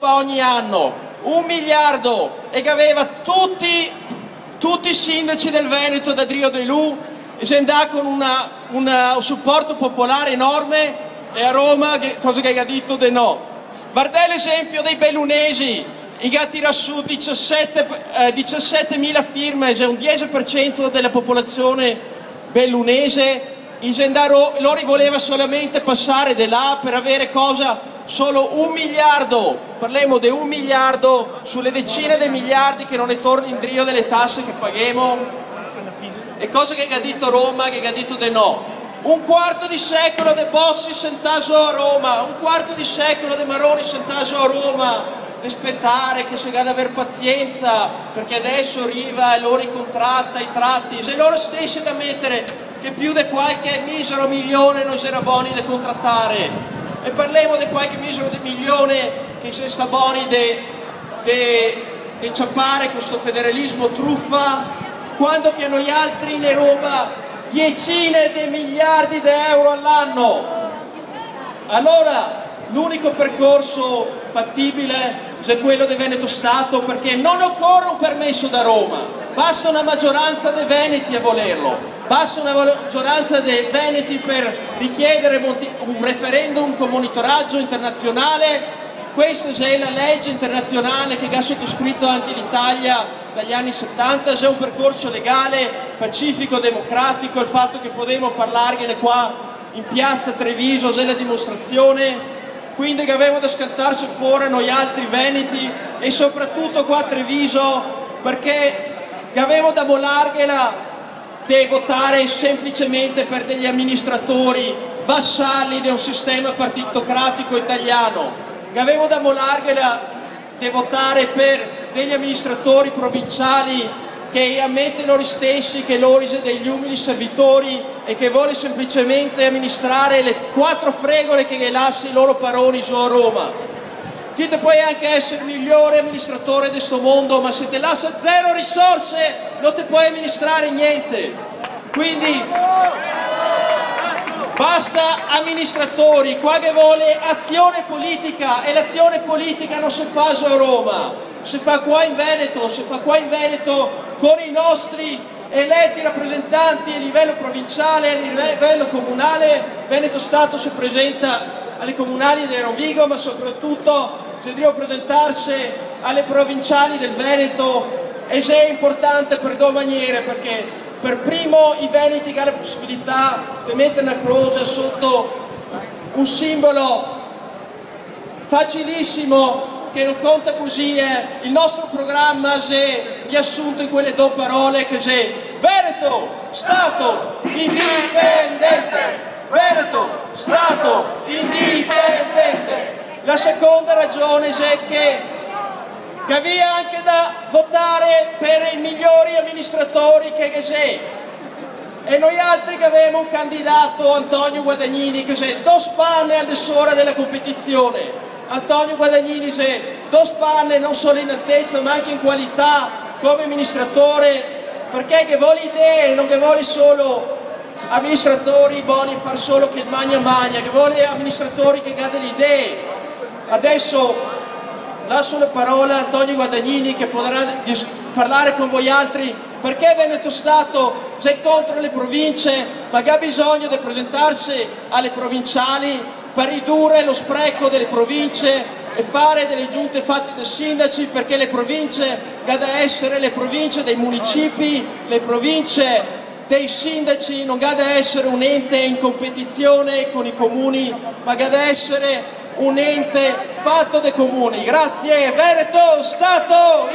ogni anno, 1 miliardo, e che aveva tutti i sindaci del Veneto da Drio de Lu, e si andava con un supporto popolare enorme, e a Roma cosa che ha detto di no. Guardate l'esempio dei bellunesi, che ha tirato su 17.000 firme, cioè un 10% della popolazione bellunese. Loro voleva solamente passare di là per avere cosa? Solo 1 miliardo, parliamo di 1 miliardo sulle decine di miliardi che non ne torna in Drio delle tasse che paghiamo. E cosa che ha detto Roma, che ha detto di no. Un quarto di secolo di Bossi sentaso a Roma, un quarto di secolo di Maroni sentaso a Roma, di aspettare che si deve avere pazienza, perché adesso arriva e loro contratta i tratti, se loro stessi da mettere che più di qualche misero milione non si era buoni da contrattare, e parliamo di qualche misero di milione che si sta buoni di ciappare questo federalismo truffa, quando che noi altri in Roma decine di miliardi di euro all'anno. Allora l'unico percorso fattibile è quello di Veneto Stato, perché non occorre un permesso da Roma, basta una maggioranza dei veneti a volerlo, basta una maggioranza dei veneti per richiedere un referendum con monitoraggio internazionale. Questa è la legge internazionale che ha sottoscritto anche l'Italia dagli anni 70, è un percorso legale, pacifico, democratico. Il fatto che potremo parlargliene qua in piazza Treviso è la dimostrazione. Quindi che avevamo da scattarci fuori noi altri veneti, e soprattutto qua a Treviso, perché avevamo da volargliela di votare semplicemente per degli amministratori vassalli di un sistema partitocratico italiano, che avevamo da volargliela di votare per degli amministratori provinciali che ammettono loro stessi che loro sono degli umili servitori e che vuole semplicemente amministrare le 4 fregole che lascia i loro paroni su a Roma. Ti puoi anche essere il migliore amministratore di questo mondo, ma se ti lascia 0 risorse non ti puoi amministrare niente. Quindi basta amministratori, qua che vuole azione politica, e l'azione politica non si fa su a Roma, si fa qua in Veneto, con i nostri eletti rappresentanti a livello provinciale, a livello comunale. Veneto Stato si presenta alle comunali di Rovigo, ma soprattutto si deve presentarsi alle provinciali del Veneto, e se è importante per 2 maniere, perché per primo i veneti che hanno la possibilità di mettere una croce sotto un simbolo facilissimo che non conta così, è il nostro programma è riassunto in quelle 2 parole che è Veneto Stato indipendente, Veneto Stato indipendente. La seconda ragione è che aveva anche da votare per i migliori amministratori che c'è, e noi altri che avevamo un candidato, Antonio Guadagnini, che è 2 spanne al di sopra della competizione. Antonio Guadagnini è 2 spanne non solo in altezza ma anche in qualità come amministratore, perché che vuole idee, non che vuole solo amministratori buoni a far solo che il magna, che vuole amministratori che hanno delle idee. Adesso lascio la parola a Antonio Guadagnini, che potrà parlare con voi altri, perché Veneto Stato è contro le province, ma che ha bisogno di presentarsi alle provinciali per ridurre lo spreco delle province e fare delle giunte fatte da sindaci, perché le province devono essere le province dei municipi, le province dei sindaci, non deve essere un ente in competizione con i comuni, ma deve essere un ente fatto dai comuni. Grazie, Veneto Stato!